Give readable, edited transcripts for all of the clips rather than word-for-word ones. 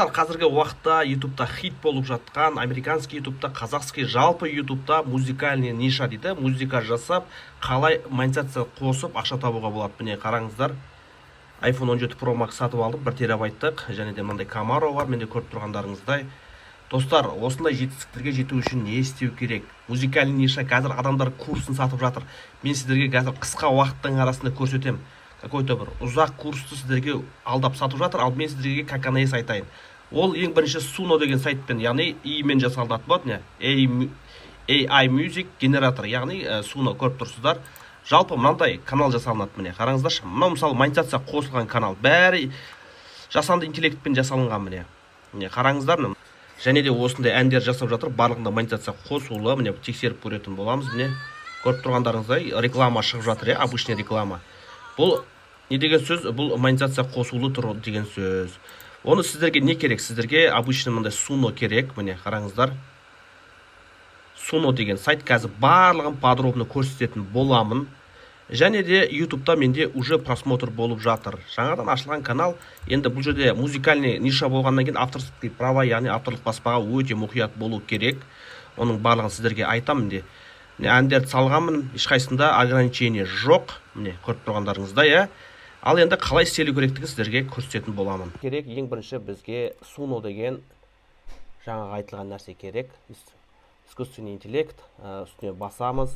Қазіргі уақытта ютубта хит болып жатқан американский ютубта, қазақский, жалпы ютубта музыкальный ниша дейді, музыка жасап қалай монетизация қосып ақша табуға болады. Міне қараңыздар, iPhone 17 Pro Max сатып алдым, 1 терабайттық, және де мынандай Camaro бар, менде көріп тұрғандарыңыздай. Достар, осындай жетістіктерге жету үшін не істеу керек? Музыкальный ниша, қазір адамдар курсын сатып жатыр. Мен сіздерге қазір қысқа уақыттың арасында көрсетем. Какой-то бір ұзақ курсты сіздерге алдап сатып жатыр, ал мен сіздерге как ANS айтайын. Ол ең бірінші Suno деген сайтпен, яғни i-мен жасалынады болады, AI Music генератор, яғни Suno көріп тұрсыздар. Жалпы мынандай канал жасалынады, міне қараңыздаршы. Мынау мысалы монетизация қосылған канал, бәрі жасанды интеллектпен жасалынған, міне қараңыздар. Және де осындай әндер жасап жатыр, барлығында монетизация қосулы, міне тексеріп көретін боламыз. Міне көріп тұрғандарыңыздай реклама шығып жатыр, обычный реклама. Бұл не деген сөз? Бұл монетизация қосулы тұр деген сөз. Оны сіздерге не керек? Сіздерге обычный мындай Suno керек. Міне қараңыздар. Suno деген сайт, қазір барлығын подробно көрсететін боламын. Және де ютубта менде уже просмотр болып жатыр. Жаңадан ашылған канал. Енді бұл жерде музыкальный ниша болғаннан кейін авторский права, яғни авторлық баспаға өте мұқият болу керек. Оның барлығын сіздерге айтамын де. Әндерді салғанмын, ешқайсында ограничение жоқ. Міне көріп тұрғандарыңыздай, Ал енді қалай істелу керектігін сіздерге көрсететін боламын. Керек, ең бірінші бізге Suno деген жаңағы айтылған нәрсе керек. Искусственный интеллект, үстіне басамыз.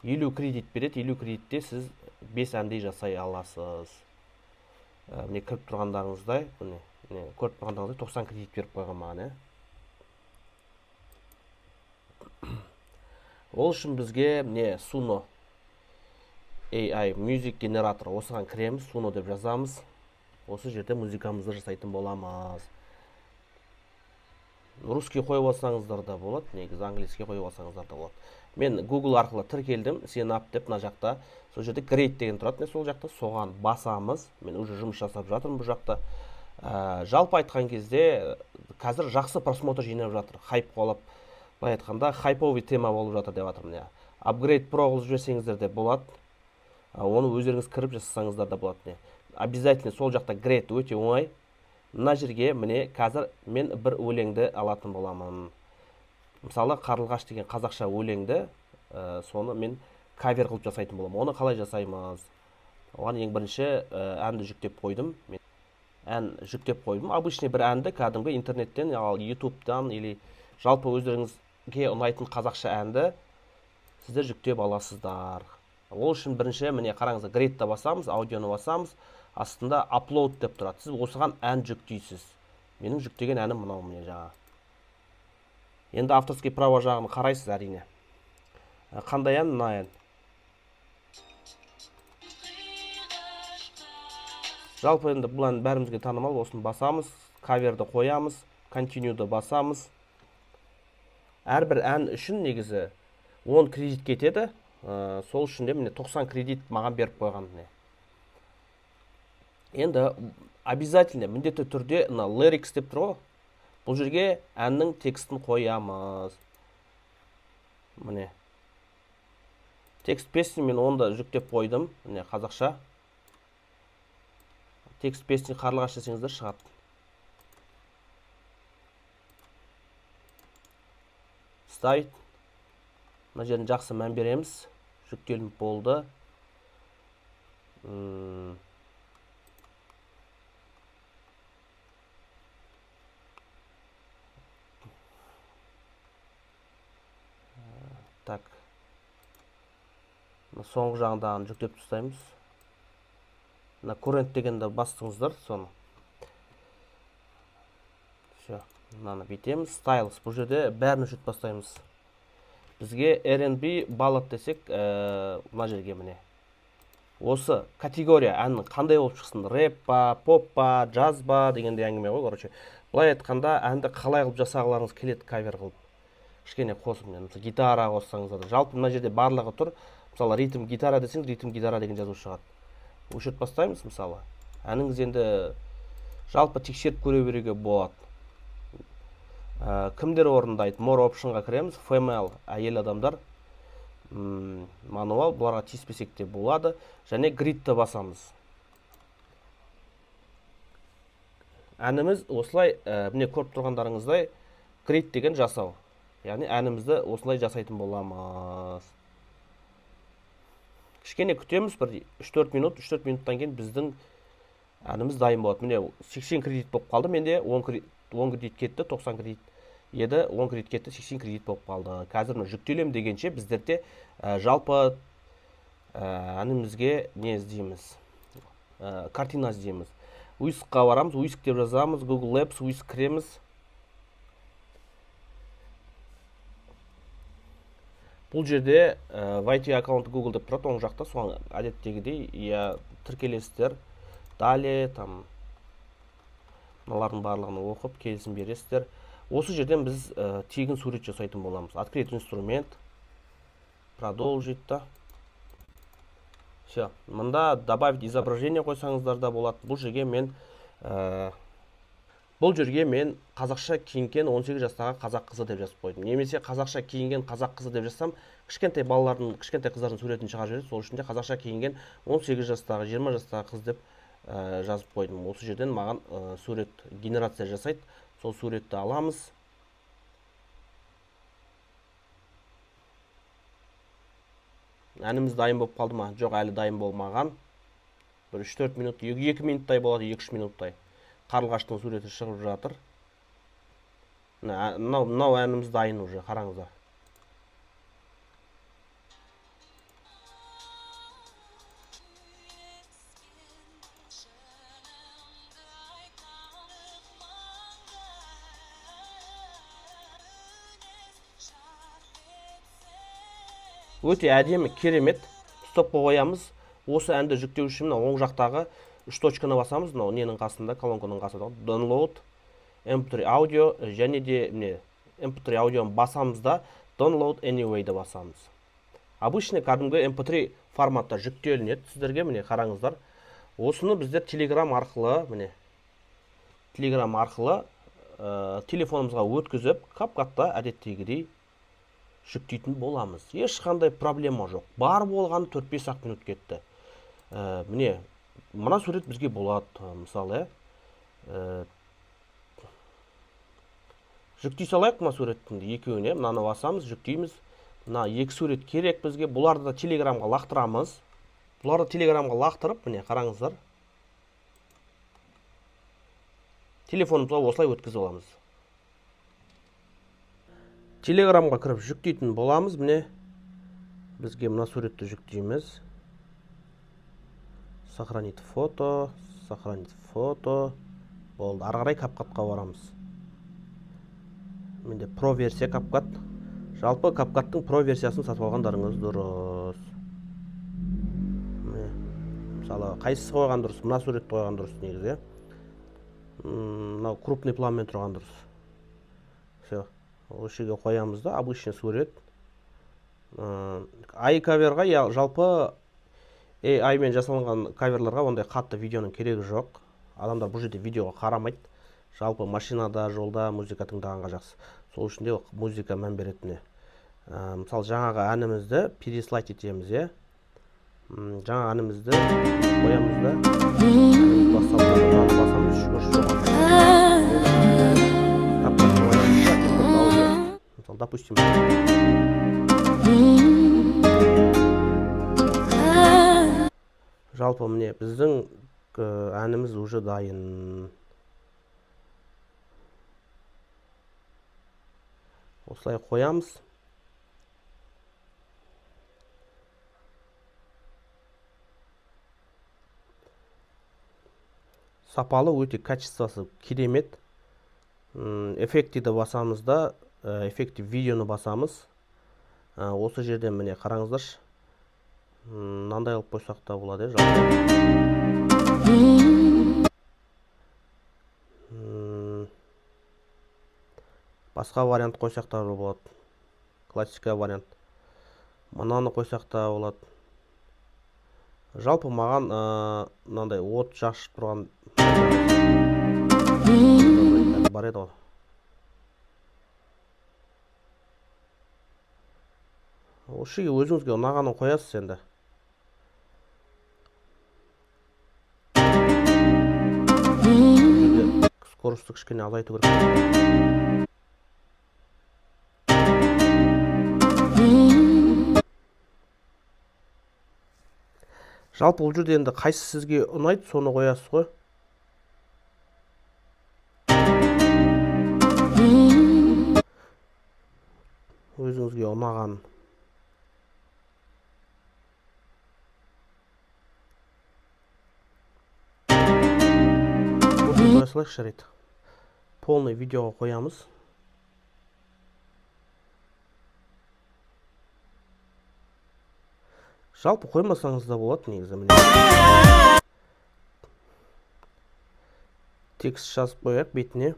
50 кредит береді, 50 кредитте сіз 5 әндей жасай аласыз. Міне көріп тұрғандарыңыздай, көріп тұрғандарыңыздай 90 кредит беріп қойған маған. Ол үшін бізге Suno AI Music генератор, осыған кіреміз, Suno деп жазамыз. Осы жерде музыкамызды жасайтын боламыз. Русский қойып алсаңыздар да болады, негізі английский қойып алсаңыздар да болады. Мен Google арқылы тіркелдім, сенап деп мына жақта, сол жерде Create деген тұрады, сол жақта соған басамыз. Мен уже жұмыс жасап жатырмын бұл жақта. Жалпы айтқан кезде қазір жақсы просмотр жинап жатыр. Хайп қолап, былай айтқанда хайповый тема болып жатыр деп жатырмын. Upgrade Pro қылып жіберсеңіздер де болады. Оны өздеріңіз кіріп жасасаңыздар да болады. Обязательно сол жақта Create өте оңай. Мына жерге міне қазір мен бір өлеңді алатын боламын. Мысалы, Қарлығаш деген қазақша өлеңді, соны мен кавер қылып жасайтын боламын. Оны қалай жасаймыз? Оған ең бірінші әнді жүктеп қойдым. Ән жүктеп қойдым. Обычный бір әнді кәдімгі интернеттен, ютубтан, или жалпы өздеріңізге ұнайтын қазақша әнді сіздер жүктеп аласыздар. Ол үшін бірінші міне қараңыздар, Create'ті басамыз, аудионы басамыз, астында upload деп тұрады. Сіз осыған ән жүктейсіз. Менің жүктеген әнім мынау міне жаңа. Енді авторский право жағын қарайсыз әрине. Қандай ән? Мына ән. Жалпы енді бұл ән бәрімізге танымал, осыны басамыз, каверді қоямыз, continue'ді басамыз. Әрбір ән үшін негізі 10 кредит кетеді. Сол үшін де міне 90 кредит маған беріп қойған. Енді обязательно міндетті түрде lyrics деп тұр ғой. Бұл жерге әннің текстін қоямыз. Міне. Текст песни мен оны да жүктеп қойдым. Міне қазақша. Текст песни Қарлығаш десеңіздер шығады. Ставить. Мына жерін жақсы мән береміз. Жүктелініп болды. Так. Соңғы жағындағын жүктеп тұстаймыз. Current дегенді бастыңыздар, соны. Мынаны бетеміз. Styles. Бұл жерде бәрін жүкт бастаймыз. Бізге R&B баллад десек, мына жерге міне. Осы категория әннің қандай болып шықсын? Рэп па, поп па, джаз ба дегенде әңгіме ғой, короче. Бұлай айтқанда әнді қалай қылып жасағыларыңыз келеді, кавер қылып. Кішкене қосып, мысалы гитара қоссаңыздар. Жалпы мына жерде барлығы тұр. Мысалы ритм гитара десеңіз, ритм гитара деген жазу шығады. Өшіріп бастаймыз мысалы. Әніңіз енді жалпы тексеріп көре беруге болады. Кімдер орындайды? More optionға кіреміз. Female, әйел адамдар. Мануал, бұларға тиіспесек те болады. Және gridті басамыз. әніміз осылай міне көріп тұрғандарыңыздай крит деген жасау. Яғни әнімізді осылай жасайтын боламыз. Кішкене күтеміз, бір 3-4 минуттан кейін біздің әніміз дайын болады. Міне 80 кредит болып қалды, менде 10 кредит кетті, 90 кредит еді, 10 кредит кетті, 80 кредит болып қалды. Қазір жүктелем дегенше біздерде жалпы әнімізге не іздейміз? Картина іздейміз. Уискқа барамыз, уиск деп жазамыз, Google Apps, уиск кіреміз. Бұл жерде YT аккаунт Google деп тұрады, оң жақта, соған әдеттегідей тіркелесіздер. Далее, там, мыналардың барлығын оқып, келісім бересіздер. Осы жерден біз тегін сурет жасайтын боламыз. Открыть инструмент, продолжить та. Все. Мында добавить изображение қойсаңыздар да болады. Бұл жерге мен қазақша киінген 18 жастағы қазақ қызы деп жазып қойдым. Немесе қазақша киінген қазақ қызы деп жазсам, кішкентай балалардың, кішкентай қыздардың суретін шығарып жібереді. Сол үшін де қазақша киінген 18 жастағы, 20 жастағы қыз деп жазып қойдым. Осы жерден маған сурет генерация жасайды. Сол суретті аламыз. Әніміз дайын болып қалды ма? Жоқ, әлі дайын болмаған. Бір 3-4 минут, 2 минуттай болады, 2-3 минуттай. Қарлығаштың суреті шығып жатыр. Мынау әніміз дайын уже, қараңыздар. Өте әдемі, керемет. Стопқа қоямыз. Осы әнді жүктеу үшін оң жақтағы 3 точканы басамыз. Ненің қасында, колонканың қасында download, mp3 audio және де mp3 аудионы басамыз да download anyway-ді басамыз. Обычный кәдімгі mp3 форматта жүктелінеді. Сіздерге міне қараңыздар. Осыны біздер Telegram арқылы телефонымызға өткізіп, кап-қатта әдеттегідей жүктейтін боламыз. Ешқандай проблема жоқ. Бар болған 4-5 минут кетті. Міне, мына сурет бізге болады, мысалы. Жүктей салайық мына суреттің екеуіне. Мынаны басамыз, жүктейміз. Мына 2 сурет керек бізге. Бұларды да Телеграмға лақтырамыз. Бұларды Телеграмға лақтырып, міне қараңыздар. Телефонымызға осылай өткізіп аламыз. Телеграмға кіріп жүктейтін боламыз. Міне бізге мына суретті жүктейміз. Сохранить фото. Болды. Ары қарай капкатқа барамыз. Менде про версия капкат. Жалпы капкаттың про версиясын сатып алғандарыңыз дұрыс. Мысалы, қайсысы қойған дұрыс? Мына суретті қойған дұрыс негізі. Мынау крупный планмен тұрған дұрыс. Все. Осы жерге қоямыз да, обычный сурет. iCoverға, жалпы AI-мен жасалынған каверларға ондай қатты видеоның керегі жоқ. Адамдар бұл жерде видеоға қарамайды. Жалпы машинада, жолда музыка тыңдағанға жақсы. Сол үшін де музыка мән беретіне. Мысалы, жаңағы әнімізді переслайд етеміз, жаңа әнімізді қоямыз да. Мысалы, допустим, жалпы міне біздің әніміз уже дайын. Осылай қоямыз. Сапалы, өте качествосы керемет. Эффектіді басамыз да, эффекті видеоны басамыз. Осы жерден міне қараңыздаршы. Мынандай алып қойсақ та болады, басқа вариант қойсақ та болады. Классика вариант. Мынаны қойсақ та болады. Жалпы маған мынандай от жақшып тұрған бар еді ғой. Осы өзіңізге ұнағанын қоясыз енді. скоростьты кішкене азайту керек. Жалпы бұл жерде енді қайсы сізге ұнайды, соны қоясыз ғой. Өзіңізге ұнаған. Бұны қоя салайық жарайды. Полный видеоға қоямыз. Жалпы қоймасаңыз да болады негізі. Текст жазып қояйық бетіне.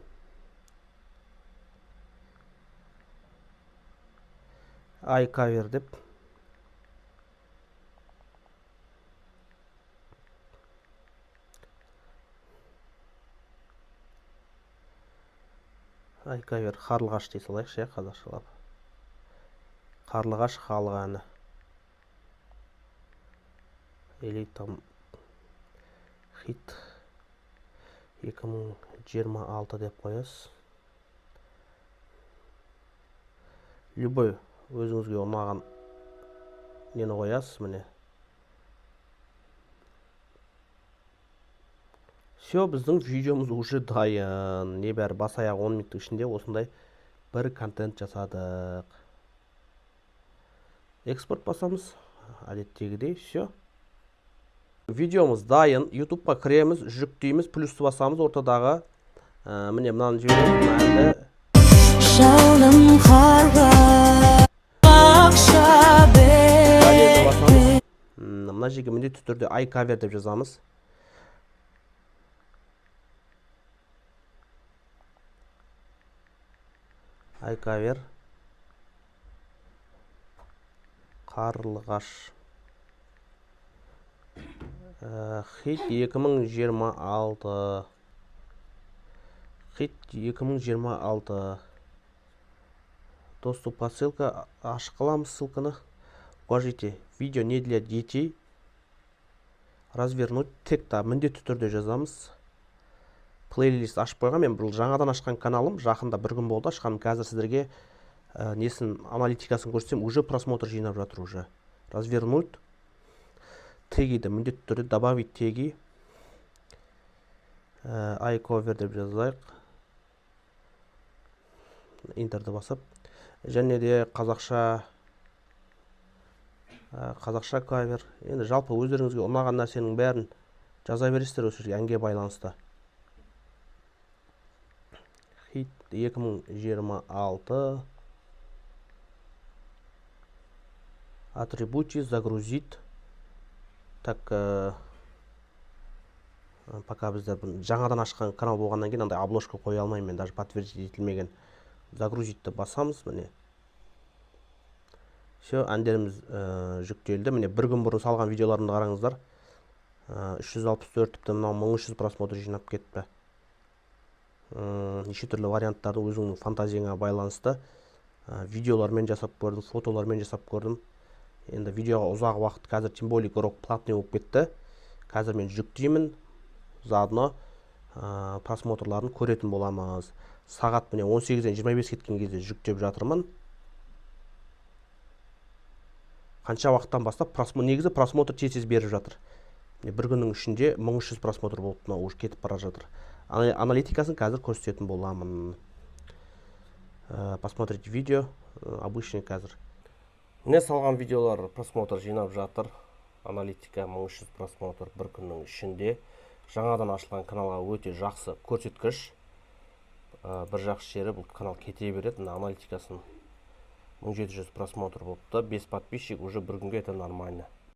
iCover деп. iCover қарлығаш дей салайықшы, қазақшалап. Қарлығаш халық әні. Или там хит 2026 деп қоясыз. Любой өзіңізге ұнаған нені қоясыз, міне. Все, біздің видеомыз уже дайын. Небәрі бас аяғы 10 минуттың ішінде осындай бір контент жасадық. Экспорт басамыз. Әдеттегідей, все. Видеомыз дайын. YouTube'қа кіреміз, жүктейміз, плюсты басамыз ортадағы. Міне мынаны жібереміз. Шалым қарға ақша бер. Мына жерге міндетті түрде iCover деп жазамыз. iCover қарлығаш хит 2026 хит 2026 доступ по ссылка ашық қыламыз ссылканы. Укажите видео не для детей, развернуть текста міндетті түрде жазамыз. Плейлист ашып қойған. Мен бұл жаңадан ашқан каналым, жақында бір күн болды ашқаным. Қазір сіздерге несін аналитикасын көрсетсем, уже просмотр жинап жатыр уже. Развернуть тегиді міндетті түрде добавить теги. iCover деп жазайық. Интерді басып. Және де қазақша кавер. Енді жалпы өздеріңізге ұнаған нәрсенің бәрін жаза бересіздер осы жерге әнге байланысты. Хит 2026. Атрибути загрузить. Так, пока біздер жаңадан ашқан канал болғаннан кейін андай обложка қоя алмаймын, мен даже подтвердить етілмеген. Загрузитті басамыз, міне. Все, әндеріміз жүктелді. Міне бір күн бұрын салған видеоларымды қараңыздар. 364 тіпті мынау 1300 просмотр жинап кетті. Неше түрлі варианттарды өзіңнің фантазияңа байланысты видеолармен жасап көрдім, фотолармен жасап көрдім. Енді видеоға ұзақ уақыт, қазір тем более урок платный болып кетті. Қазір мен жүктеймін, заодно просмотрларын көретін боламыз. Сағат міне 18-ден 25 кеткен кезде жүктеп жатырмын. Қанша уақыттан бастап негізі просмотр тез беріп жатыр. Бір күннің ішінде 1300 просмотр болып уже кетіп бара жатыр. Аналитикасын қазір көрсететін боламын. Посмотрите видео, обычный қазір. Не салған видеолар просмотр жинап жатыр. Аналитика 1300 просмотр бір күннің ішінде. Жаңадан ашылған каналға өте жақсы көрсеткіш. Бір жақсы жері бұл канал кете береді. Аналитикасын 1700 просмотр болыпты. 5 подписчик уже бір күнге это нормально.